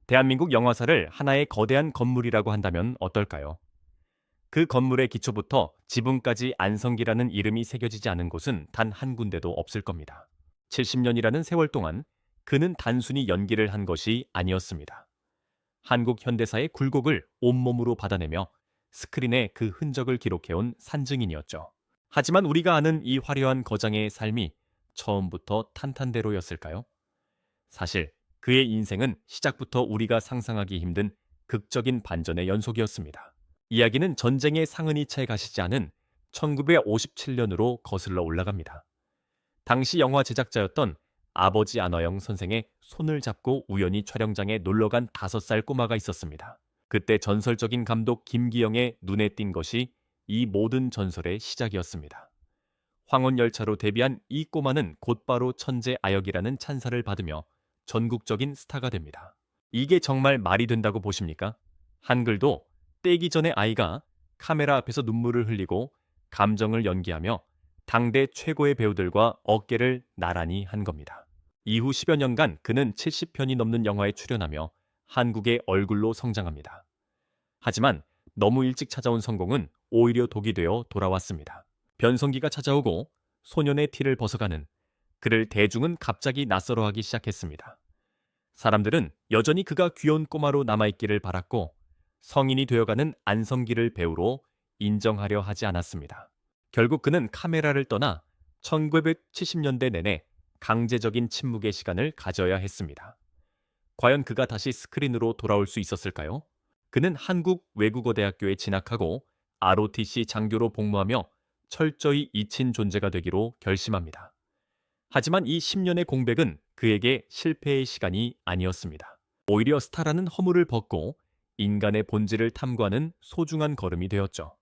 대한민국 영화사를 하나의 거대한 건물이라고 한다면 어떨까요? 그 건물의 기초부터 지붕까지 안성기라는 이름이 새겨지지 않은 곳은 단 한 군데도 없을 겁니다. 70년이라는 세월 동안 그는 단순히 연기를 한 것이 아니었습니다. 한국 현대사의 굴곡을 온몸으로 받아내며 스크린에 그 흔적을 기록해온 산증인이었죠. 하지만 우리가 아는 이 화려한 거장의 삶이 처음부터 탄탄대로였을까요? 사실 그의 인생은 시작부터 우리가 상상하기 힘든 극적인 반전의 연속이었습니다. 이야기는 전쟁의 상흔이 채 가시지 않은 1957년으로 거슬러 올라갑니다. 당시 영화 제작자였던 아버지 안화영 선생의 손을 잡고 우연히 촬영장에 놀러간 5살 꼬마가 있었습니다. 그때 전설적인 감독 김기영의 눈에 띈 것이 이 모든 전설의 시작이었습니다. 황혼열차로 데뷔한 이 꼬마는 곧바로 천재 아역이라는 찬사를 받으며 전국적인 스타가 됩니다. 이게 정말 말이 된다고 보십니까? 한글도 떼기 전에 아이가 카메라 앞에서 눈물을 흘리고 감정을 연기하며 당대 최고의 배우들과 어깨를 나란히 한 겁니다. 이후 10여 년간 그는 70편이 넘는 영화에 출연하며 한국의 얼굴로 성장합니다. 하지만 너무 일찍 찾아온 성공은 오히려 독이 되어 돌아왔습니다. 변성기가 찾아오고 소년의 티를 벗어가는 그를 대중은 갑자기 낯설어하기 시작했습니다. 사람들은 여전히 그가 귀여운 꼬마로 남아있기를 바랐고 성인이 되어가는 안성기를 배우로 인정하려 하지 않았습니다. 결국 그는 카메라를 떠나 1970년대 내내 강제적인 침묵의 시간을 가져야 했습니다. 과연 그가 다시 스크린으로 돌아올 수 있었을까요? 그는 한국 외국어대학교에 진학하고 ROTC 장교로 복무하며 철저히 잊힌 존재가 되기로 결심합니다. 하지만 이 10년의 공백은 그에게 실패의 시간이 아니었습니다. 오히려 스타라는 허물을 벗고 인간의 본질을 탐구하는 소중한 걸음이 되었죠.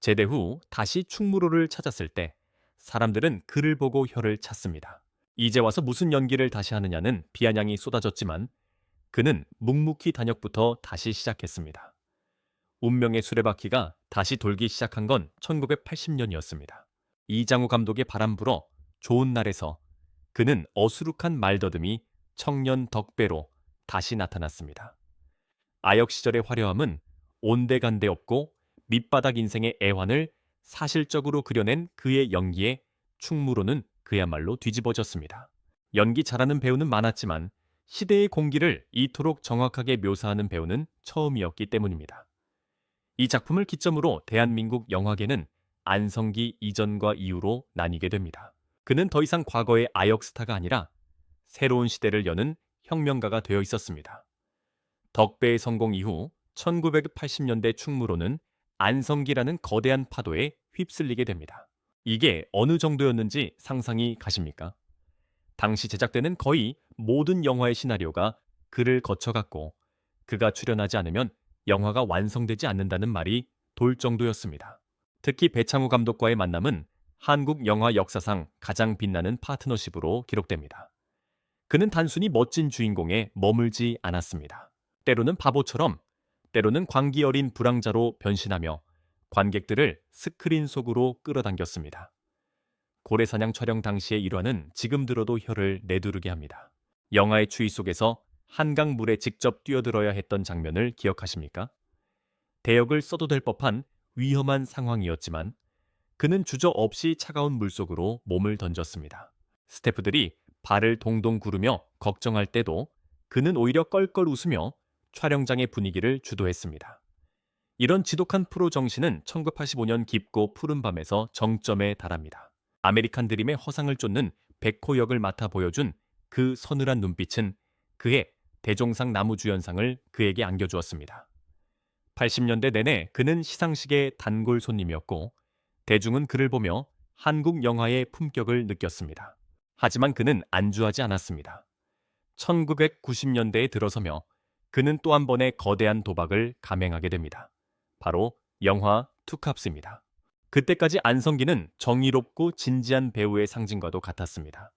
제대 후 다시 충무로를 찾았을 때 사람들은 그를 보고 혀를 찼습니다. 이제 와서 무슨 연기를 다시 하느냐는 비아냥이 쏟아졌지만 그는 묵묵히 단역부터 다시 시작했습니다. 운명의 수레바퀴가 다시 돌기 시작한 건 1980년이었습니다. 이장우 감독의 바람 불어 좋은 날에서 그는 어수룩한 말더듬이 청년 덕배로 다시 나타났습니다. 아역 시절의 화려함은 온데간데 없고 밑바닥 인생의 애환을 사실적으로 그려낸 그의 연기에 충무로는 그야말로 뒤집어졌습니다. 연기 잘하는 배우는 많았지만 시대의 공기를 이토록 정확하게 묘사하는 배우는 처음이었기 때문입니다. 이 작품을 기점으로 대한민국 영화계는 안성기 이전과 이후로 나뉘게 됩니다. 그는 더 이상 과거의 아역 스타가 아니라 새로운 시대를 여는 혁명가가 되어 있었습니다. 덕배의 성공 이후 1980년대 충무로는 안성기라는 거대한 파도에 휩쓸리게 됩니다. 이게 어느 정도였는지 상상이 가십니까? 당시 제작되는 거의 모든 영화의 시나리오가 그를 거쳐갔고 그가 출연하지 않으면 영화가 완성되지 않는다는 말이 돌 정도였습니다. 특히 배창우 감독과의 만남은 한국 영화 역사상 가장 빛나는 파트너십으로 기록됩니다. 그는 단순히 멋진 주인공에 머물지 않았습니다. 때로는 바보처럼, 때로는 광기 어린 불황자로 변신하며 관객들을 스크린 속으로 끌어당겼습니다. 고래사냥 촬영 당시의 일화는 지금 들어도 혀를 내두르게 합니다. 영화의 추위 속에서 한강 물에 직접 뛰어들어야 했던 장면을 기억하십니까? 대역을 써도 될 법한 위험한 상황이었지만 그는 주저없이 차가운 물속으로 몸을 던졌습니다. 스태프들이 발을 동동 구르며 걱정할 때도 그는 오히려 껄껄 웃으며 촬영장의 분위기를 주도했습니다. 이런 지독한 프로 정신은 1985년 깊고 푸른 밤에서 정점에 달합니다. 아메리칸 드림의 허상을 쫓는 백호 역을 맡아 보여준 그 서늘한 눈빛은 그의 대종상 나무주연상을 그에게 안겨주었습니다. 80년대 내내 그는 시상식의 단골 손님이었고 대중은 그를 보며 한국 영화의 품격을 느꼈습니다. 하지만 그는 안주하지 않았습니다. 1990년대에 들어서며 그는 또 한 번의 거대한 도박을 감행하게 됩니다. 바로 영화 투캅스입니다. 그때까지 안성기는 정의롭고 진지한 배우의 상징과도 같았습니다.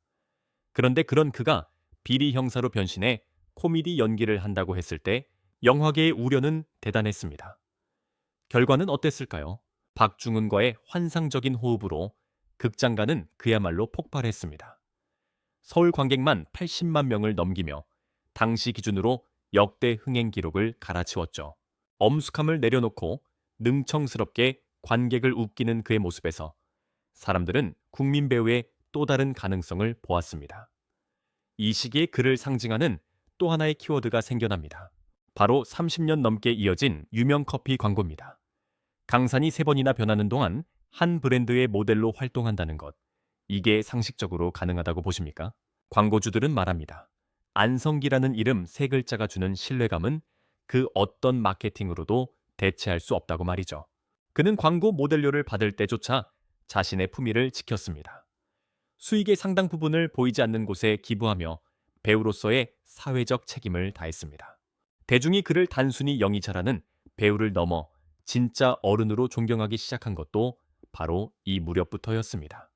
그런데 그런 그가 비리 형사로 변신해 코미디 연기를 한다고 했을 때 영화계의 우려는 대단했습니다. 결과는 어땠을까요? 박중훈과의 환상적인 호흡으로 극장가는 그야말로 폭발했습니다. 서울 관객만 80만 명을 넘기며 당시 기준으로 역대 흥행 기록을 갈아치웠죠. 엄숙함을 내려놓고 능청스럽게 관객을 웃기는 그의 모습에서 사람들은 국민 배우의 또 다른 가능성을 보았습니다. 이 시기에 그를 상징하는 또 하나의 키워드가 생겨납니다. 바로 30년 넘게 이어진 유명 커피 광고입니다. 강산이 3번이나 변하는 동안 한 브랜드의 모델로 활동한다는 것. 이게 상식적으로 가능하다고 보십니까? 광고주들은 말합니다. 안성기라는 이름 3글자가 주는 신뢰감은 그 어떤 마케팅으로도 대체할 수 없다고 말이죠. 그는 광고 모델료를 받을 때조차 자신의 품위를 지켰습니다. 수익의 상당 부분을 보이지 않는 곳에 기부하며 배우로서의 사회적 책임을 다했습니다. 대중이 그를 단순히 영의자라는 배우를 넘어 진짜 어른으로 존경하기 시작한 것도 바로 이 무렵부터였습니다.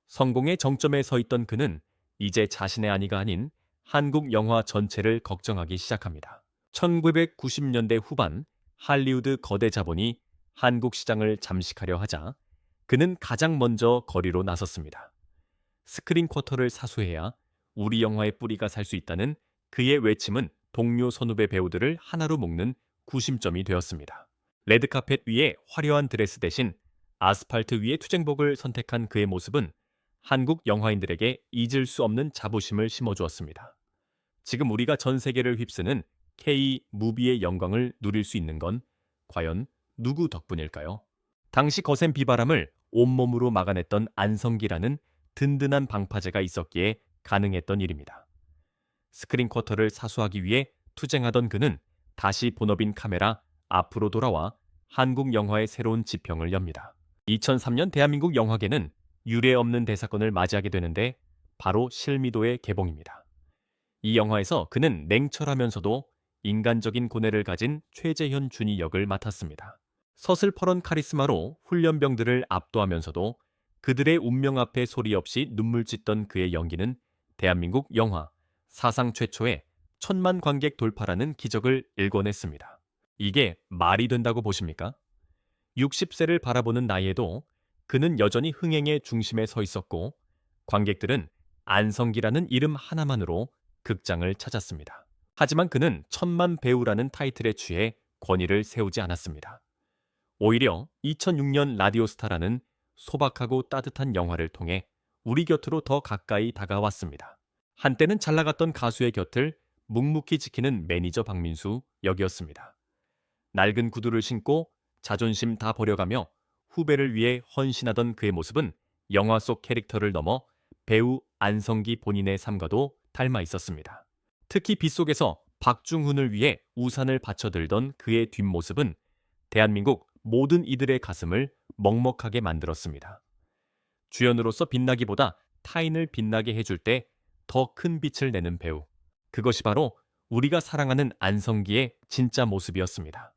성공의 정점에 서 있던 그는 이제 자신의 안위가 아닌 한국 영화 전체를 걱정하기 시작합니다. 1990년대 후반 할리우드 거대 자본이 한국 시장을 잠식하려 하자 그는 가장 먼저 거리로 나섰습니다. 스크린 쿼터를 사수해야 우리 영화의 뿌리가 살 수 있다는 그의 외침은 동료 선후배 배우들을 하나로 묶는 구심점이 되었습니다. 레드카펫 위에 화려한 드레스 대신 아스팔트 위의 투쟁복을 선택한 그의 모습은 한국 영화인들에게 잊을 수 없는 자부심을 심어주었습니다. 지금 우리가 전 세계를 휩쓰는 K-무비의 영광을 누릴 수 있는 건 과연 누구 덕분일까요? 당시 거센 비바람을 온몸으로 막아냈던 안성기라는 든든한 방파제가 있었기에 가능했던 일입니다. 스크린 쿼터를 사수하기 위해 투쟁하던 그는 다시 본업인 카메라 앞으로 돌아와 한국 영화의 새로운 지평을 엽니다. 2003년 대한민국 영화계는 유례없는 대사건을 맞이하게 되는데 바로 실미도의 개봉입니다. 이 영화에서 그는 냉철하면서도 인간적인 고뇌를 가진 최재현 준이 역을 맡았습니다. 서슬퍼런 카리스마로 훈련병들을 압도하면서도 그들의 운명 앞에 소리 없이 눈물 찢던 그의 연기는 대한민국 영화 사상 최초의 1000만 관객 돌파라는 기적을 일궈냈습니다. 이게 말이 된다고 보십니까? 60세를 바라보는 나이에도 그는 여전히 흥행의 중심에 서 있었고 관객들은 안성기라는 이름 하나만으로 극장을 찾았습니다. 하지만 그는 1000만 배우라는 타이틀에 취해 권위를 세우지 않았습니다. 오히려 2006년 라디오스타라는 소박하고 따뜻한 영화를 통해 우리 곁으로 더 가까이 다가왔습니다. 한때는 잘 나갔던 가수의 곁을 묵묵히 지키는 매니저 박민수 역이었습니다. 낡은 구두를 신고 자존심 다 버려가며 후배를 위해 헌신하던 그의 모습은 영화 속 캐릭터를 넘어 배우 안성기 본인의 삶과도 닮아 있었습니다. 특히 빗속에서 박중훈을 위해 우산을 받쳐들던 그의 뒷모습은 대한민국 모든 이들의 가슴을 먹먹하게 만들었습니다. 주연으로서 빛나기보다 타인을 빛나게 해줄 때 더 큰 빛을 내는 배우. 그것이 바로 우리가 사랑하는 안성기의 진짜 모습이었습니다.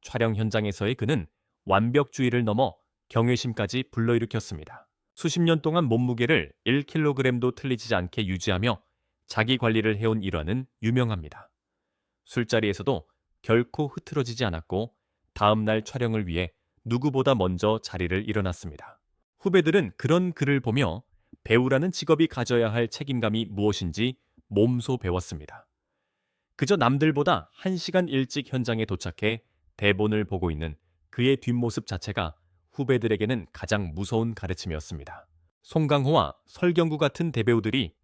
촬영 현장에서의 그는 완벽주의를 넘어 경외심까지 불러일으켰습니다. 수십 년 동안 몸무게를 1kg도 틀리지 않게 유지하며 자기 관리를 해온 일화는 유명합니다. 술자리에서도 결코 흐트러지지 않았고 다음 날 촬영을 위해 누구보다 먼저 자리를 일어났습니다. 후배들은 그런 그를 보며 배우라는 직업이 가져야 할 책임감이 무엇인지 몸소 배웠습니다. 그저 남들보다 1시간 일찍 현장에 도착해 대본을 보고 있는 그의 뒷모습 자체가 후배들에게는 가장 무서운 가르침이었습니다. 송강호와 설경구 같은 대배우들이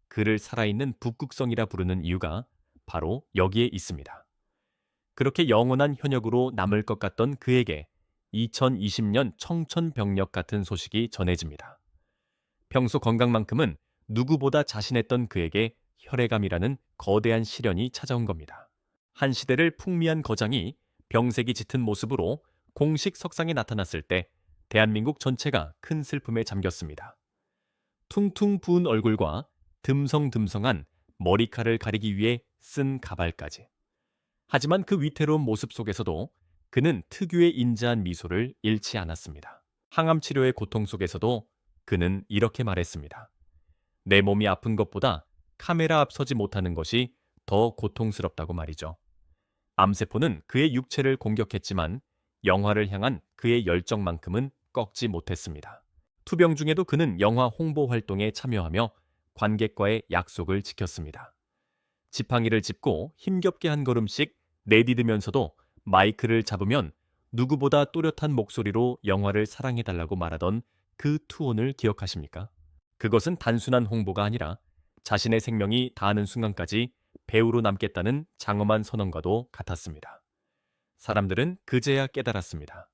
그를 살아있는 북극성이라 부르는 이유가 바로 여기에 있습니다. 그렇게 영원한 현역으로 남을 것 같던 그에게 2020년 청천벽력 같은 소식이 전해집니다. 평소 건강만큼은 누구보다 자신했던 그에게 혈액암이라는 거대한 시련이 찾아온 겁니다. 한 시대를 풍미한 거장이 병색이 짙은 모습으로 공식 석상에 나타났을 때 대한민국 전체가 큰 슬픔에 잠겼습니다. 퉁퉁 부은 얼굴과 듬성듬성한 머리칼을 가리기 위해 쓴 가발까지. 하지만 그 위태로운 모습 속에서도 그는 특유의 인자한 미소를 잃지 않았습니다. 항암 치료의 고통 속에서도 그는 이렇게 말했습니다. 내 몸이 아픈 것보다 카메라 앞 서지 못하는 것이 더 고통스럽다고 말이죠. 암세포는 그의 육체를 공격했지만 영화를 향한 그의 열정만큼은 꺾지 못했습니다. 투병 중에도 그는 영화 홍보 활동에 참여하며 관객과의 약속을 지켰습니다. 지팡이를 짚고 힘겹게 한 걸음씩 내디디면서도 마이크를 잡으면 누구보다 또렷한 목소리로 영화를 사랑해달라고 말하던 그 투혼을 기억하십니까? 그것은 단순한 홍보가 아니라 자신의 생명이 다하는 순간까지 배우로 남겠다는 장엄한 선언과도 같았습니다. 사람들은 그제야 깨달았습니다.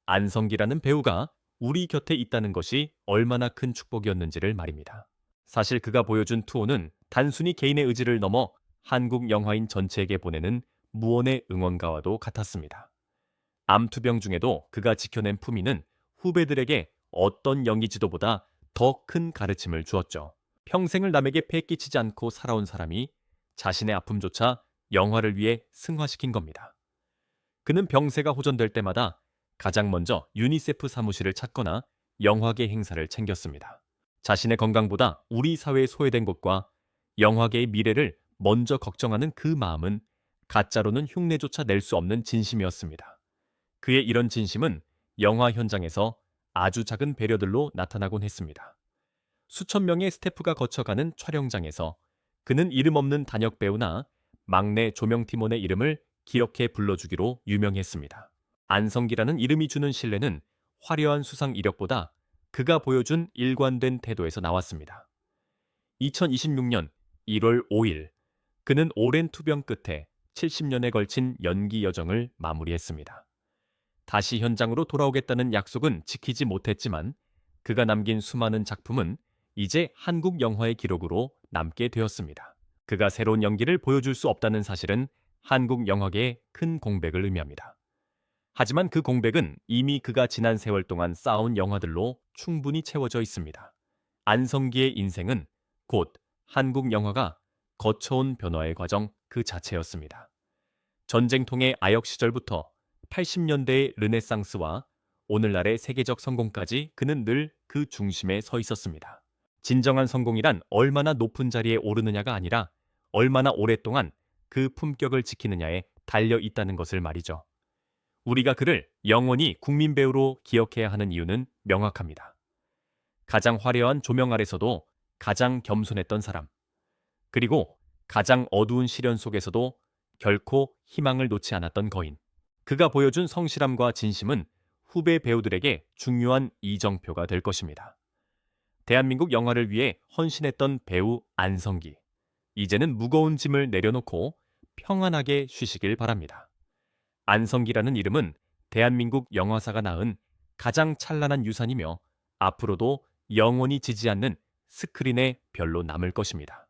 안성기라는 배우가 우리 곁에 있다는 것이 얼마나 큰 축복이었는지를 말입니다. 사실 그가 보여준 투혼은 단순히 개인의 의지를 넘어 한국 영화인 전체에게 보내는 무언의 응원가와도 같았습니다. 암투병 중에도 그가 지켜낸 품위는 후배들에게 어떤 연기 지도보다 더 큰 가르침을 주었죠. 평생을 남에게 폐 끼치지 않고 살아온 사람이 자신의 아픔조차 영화를 위해 승화시킨 겁니다. 그는 병세가 호전될 때마다 가장 먼저 유니세프 사무실을 찾거나 영화계 행사를 챙겼습니다. 자신의 건강보다 우리 사회에 소외된 곳과 영화계의 미래를 먼저 걱정하는 그 마음은 가짜로는 흉내조차 낼 수 없는 진심이었습니다. 그의 이런 진심은 영화 현장에서 아주 작은 배려들로 나타나곤 했습니다. 수천 명의 스태프가 거쳐가는 촬영장에서 그는 이름 없는 단역 배우나 막내 조명팀원의 이름을 기억해 불러주기로 유명했습니다. 안성기라는 이름이 주는 신뢰는 화려한 수상 이력보다 그가 보여준 일관된 태도에서 나왔습니다. 2026년 1월 5일, 그는 오랜 투병 끝에 70년에 걸친 연기 여정을 마무리했습니다. 다시 현장으로 돌아오겠다는 약속은 지키지 못했지만 그가 남긴 수많은 작품은 이제 한국 영화의 기록으로 남게 되었습니다. 그가 새로운 연기를 보여줄 수 없다는 사실은 한국 영화계에 큰 공백을 의미합니다. 하지만 그 공백은 이미 그가 지난 세월 동안 쌓아온 영화들로 충분히 채워져 있습니다. 안성기의 인생은 곧 한국 영화가 거쳐온 변화의 과정 그 자체였습니다. 전쟁통의 아역 시절부터 80년대의 르네상스와 오늘날의 세계적 성공까지 그는 늘 그 중심에 서 있었습니다. 진정한 성공이란 얼마나 높은 자리에 오르느냐가 아니라 얼마나 오랫동안 그 품격을 지키느냐에 달려 있다는 것을 말이죠. 우리가 그를 영원히 국민 배우로 기억해야 하는 이유는 명확합니다. 가장 화려한 조명 아래서도 가장 겸손했던 사람, 그리고 가장 어두운 시련 속에서도 결코 희망을 놓지 않았던 거인. 그가 보여준 성실함과 진심은 후배 배우들에게 중요한 이정표가 될 것입니다. 대한민국 영화를 위해 헌신했던 배우 안성기. 이제는 무거운 짐을 내려놓고 평안하게 쉬시길 바랍니다. 안성기라는 이름은 대한민국 영화사가 낳은 가장 찬란한 유산이며 앞으로도 영원히 지지 않는 스크린에 별로 남을 것입니다.